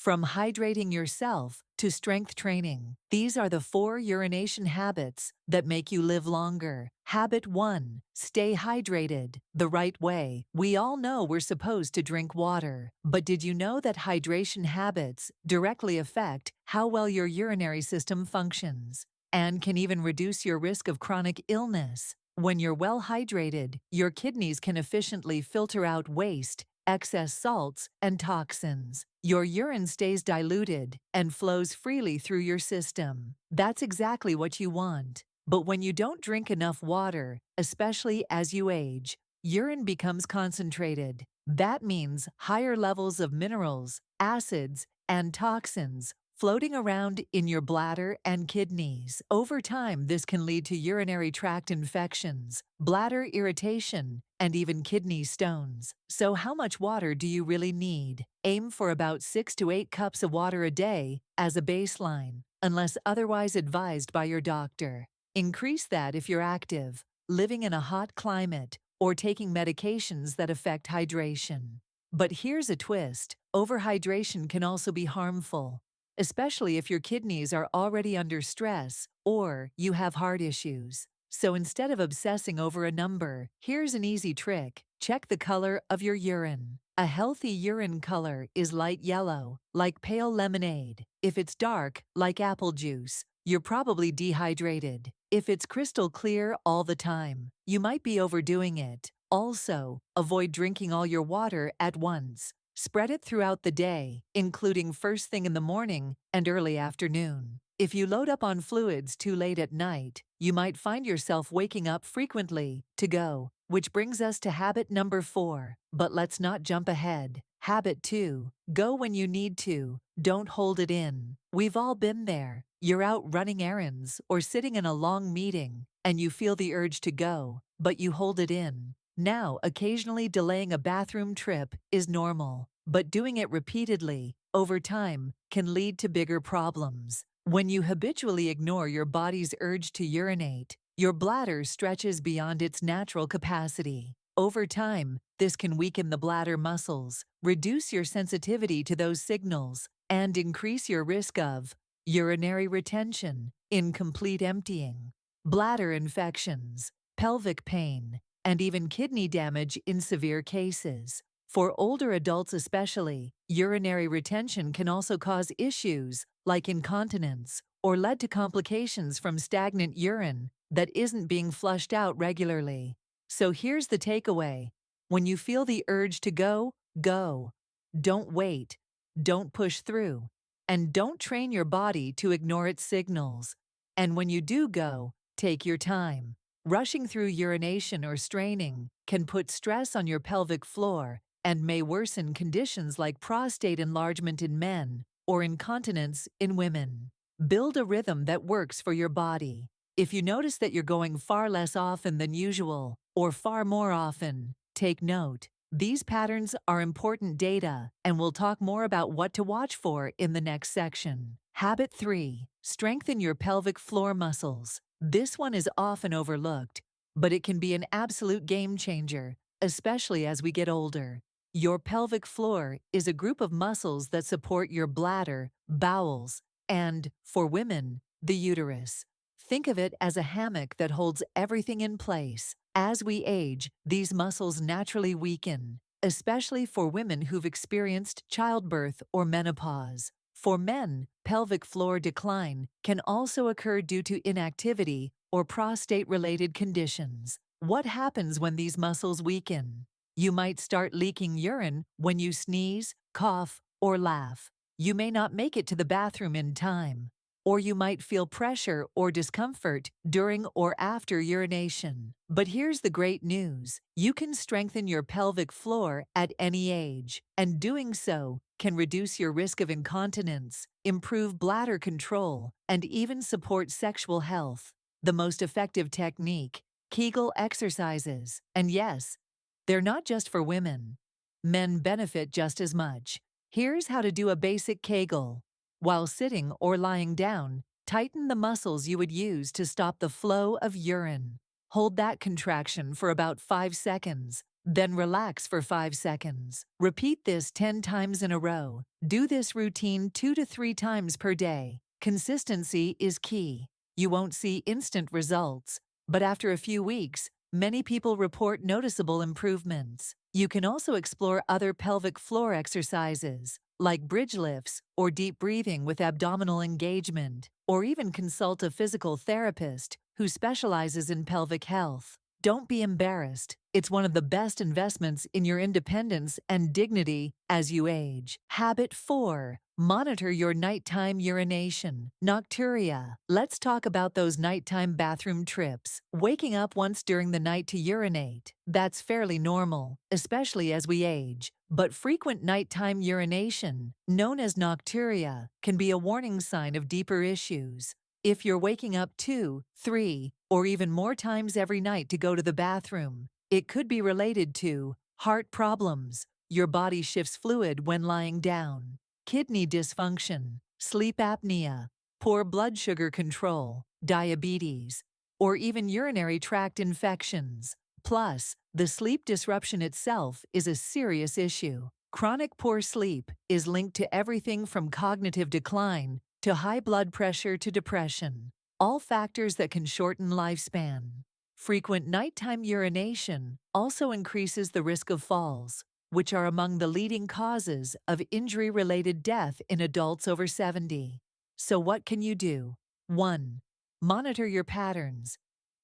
From hydrating yourself to strength training, these are the 4 urination habits that make you live longer. Habit 1. Stay hydrated the right way. We all know we're supposed to drink water, but did you know that hydration habits directly affect how well your urinary system functions and can even reduce your risk of chronic illness? When you're well hydrated, your kidneys can efficiently filter out waste, excess salts, and toxins. Your urine stays diluted and flows freely through your system. That's exactly what you want. But when you don't drink enough water, especially as you age, urine becomes concentrated. That means higher levels of minerals, acids, and toxins floating around in your bladder and kidneys. Over time, this can lead to urinary tract infections, bladder irritation, and even kidney stones. So how much water do you really need? Aim for about 6 to 8 cups of water a day as a baseline, unless otherwise advised by your doctor. Increase that if you're active, living in a hot climate, or taking medications that affect hydration. But here's a twist: overhydration can also be harmful, especially if your kidneys are already under stress or you have heart issues. So instead of obsessing over a number, here's an easy trick. Check the color of your urine. A healthy urine color is light yellow, like pale lemonade. If it's dark, like apple juice, you're probably dehydrated. If it's crystal clear all the time, you might be overdoing it. Also, avoid drinking all your water at once. Spread it throughout the day, including first thing in the morning and early afternoon. If you load up on fluids too late at night, you might find yourself waking up frequently to go, which brings us to habit number 4. But let's not jump ahead. Habit 2. Go when you need to. Don't hold it in. We've all been there. You're out running errands or sitting in a long meeting, and you feel the urge to go, but you hold it in. Now, occasionally delaying a bathroom trip is normal, but doing it repeatedly, over time, can lead to bigger problems. When you habitually ignore your body's urge to urinate, your bladder stretches beyond its natural capacity. Over time, this can weaken the bladder muscles, reduce your sensitivity to those signals, and increase your risk of urinary retention, incomplete emptying, bladder infections, pelvic pain, and even kidney damage in severe cases. For older adults especially, urinary retention can also cause issues like incontinence or lead to complications from stagnant urine that isn't being flushed out regularly. So here's the takeaway. When you feel the urge to go, go. Don't wait. Don't push through. And don't train your body to ignore its signals. And when you do go, take your time. Rushing through urination or straining can put stress on your pelvic floor and may worsen conditions like prostate enlargement in men or incontinence in women. Build a rhythm that works for your body. If you notice that you're going far less often than usual or far more often, take note. These patterns are important data, and we'll talk more about what to watch for in the next section. Habit 3. Strengthen your pelvic floor muscles. This one is often overlooked, but it can be an absolute game changer, especially as we get older. Your pelvic floor is a group of muscles that support your bladder, bowels, and, for women, the uterus. Think of it as a hammock that holds everything in place. As we age, these muscles naturally weaken, especially for women who've experienced childbirth or menopause. For men, pelvic floor decline can also occur due to inactivity or prostate-related conditions. What happens when these muscles weaken? You might start leaking urine when you sneeze, cough, or laugh. You may not make it to the bathroom in time. Or you might feel pressure or discomfort during or after urination. But here's the great news. You can strengthen your pelvic floor at any age, and doing so can reduce your risk of incontinence, improve bladder control, and even support sexual health. The most effective technique: Kegel exercises. And yes, they're not just for women. Men benefit just as much. Here's how to do a basic Kegel. While sitting or lying down, tighten the muscles you would use to stop the flow of urine. Hold that contraction for about 5 seconds, then relax for 5 seconds. Repeat this 10 times in a row. Do this routine 2 to 3 times per day. Consistency is key. You won't see instant results, but after a few weeks, many people report noticeable improvements. You can also explore other pelvic floor exercises, like bridge lifts or deep breathing with abdominal engagement, or even consult a physical therapist who specializes in pelvic health. Don't be embarrassed. It's one of the best investments in your independence and dignity as you age. Habit 4. Monitor your nighttime urination. Nocturia. Let's talk about those nighttime bathroom trips. Waking up once during the night to urinate. That's fairly normal, especially as we age. But frequent nighttime urination, known as nocturia, can be a warning sign of deeper issues. If you're waking up 2, 3, or even more times every night to go to the bathroom, it could be related to heart problems, your body shifts fluid when lying down, kidney dysfunction, sleep apnea, poor blood sugar control, diabetes, or even urinary tract infections. Plus, the sleep disruption itself is a serious issue. Chronic poor sleep is linked to everything from cognitive decline to high blood pressure to depression, all factors that can shorten lifespan. Frequent nighttime urination also increases the risk of falls, which are among the leading causes of injury-related death in adults over 70. So what can you do? 1. Monitor your patterns.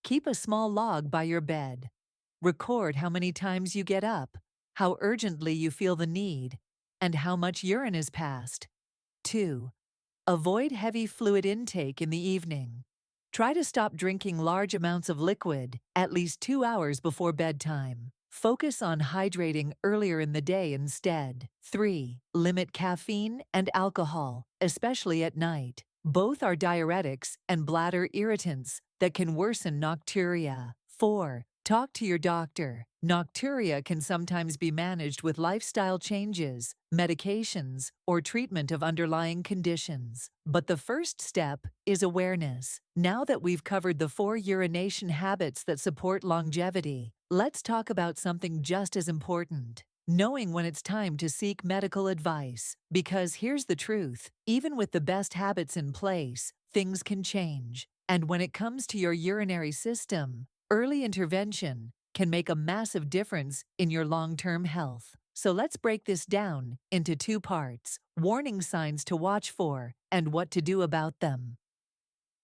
Keep a small log by your bed. Record how many times you get up, how urgently you feel the need, and how much urine is passed. 2. Avoid heavy fluid intake in the evening. Try to stop drinking large amounts of liquid at least 2 hours before bedtime. Focus on hydrating earlier in the day instead. 3. Limit caffeine and alcohol, especially at night. Both are diuretics and bladder irritants that can worsen nocturia. 4. Talk to your doctor. Nocturia can sometimes be managed with lifestyle changes, medications, or treatment of underlying conditions. But the first step is awareness. Now that we've covered the 4 urination habits that support longevity, let's talk about something just as important: knowing when it's time to seek medical advice. Because here's the truth: even with the best habits in place, things can change. And when it comes to your urinary system, early intervention can make a massive difference in your long-term health. So let's break this down into 2 parts: warning signs to watch for and what to do about them.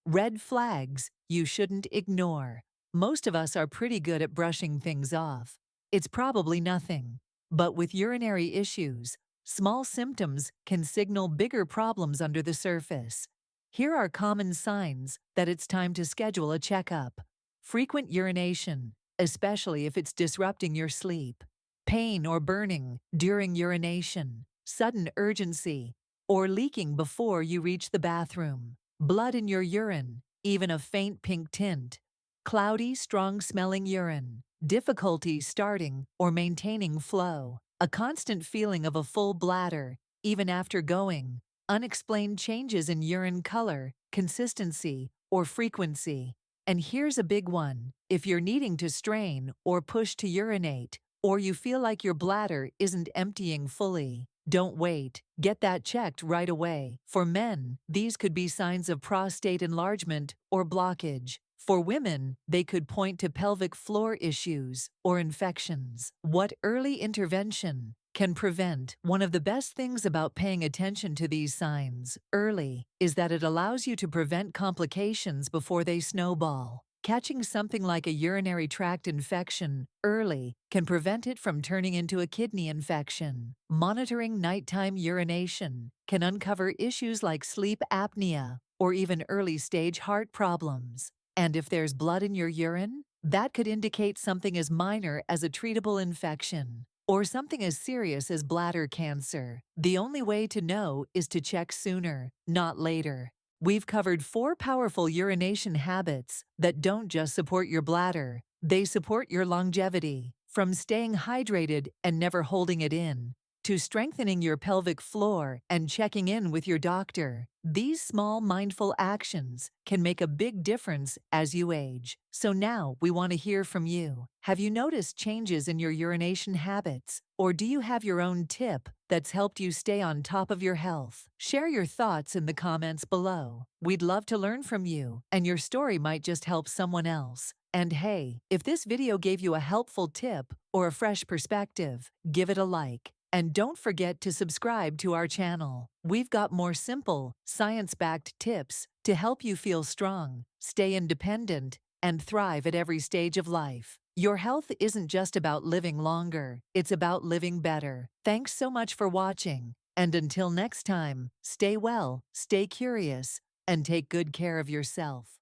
Red flags you shouldn't ignore. Most of us are pretty good at brushing things off. It's probably nothing. But with urinary issues, small symptoms can signal bigger problems under the surface. Here are common signs that it's time to schedule a checkup. Frequent urination, especially if it's disrupting your sleep. Pain or burning during urination. Sudden urgency or leaking before you reach the bathroom. Blood in your urine, even a faint pink tint. Cloudy, strong-smelling urine. Difficulty starting or maintaining flow. A constant feeling of a full bladder, even after going. Unexplained changes in urine color, consistency, or frequency. And here's a big one: if you're needing to strain or push to urinate, or you feel like your bladder isn't emptying fully, don't wait. Get that checked right away. For men, these could be signs of prostate enlargement or blockage. For women, they could point to pelvic floor issues or infections. What early intervention can prevent? One of the best things about paying attention to these signs early is that it allows you to prevent complications before they snowball. Catching something like a urinary tract infection early can prevent it from turning into a kidney infection. Monitoring nighttime urination can uncover issues like sleep apnea or even early-stage heart problems. And if there's blood in your urine, that could indicate something as minor as a treatable infection or something as serious as bladder cancer. The only way to know is to check sooner, not later. We've covered 4 powerful urination habits that don't just support your bladder, they support your longevity. From staying hydrated and never holding it in, to strengthening your pelvic floor and checking in with your doctor. These small mindful actions can make a big difference as you age. So now we want to hear from you. Have you noticed changes in your urination habits? Or do you have your own tip that's helped you stay on top of your health? Share your thoughts in the comments below. We'd love to learn from you, and your story might just help someone else. And hey, if this video gave you a helpful tip or a fresh perspective, give it a like. And don't forget to subscribe to our channel. We've got more simple, science-backed tips to help you feel strong, stay independent, and thrive at every stage of life. Your health isn't just about living longer, it's about living better. Thanks so much for watching. And until next time, stay well, stay curious, and take good care of yourself.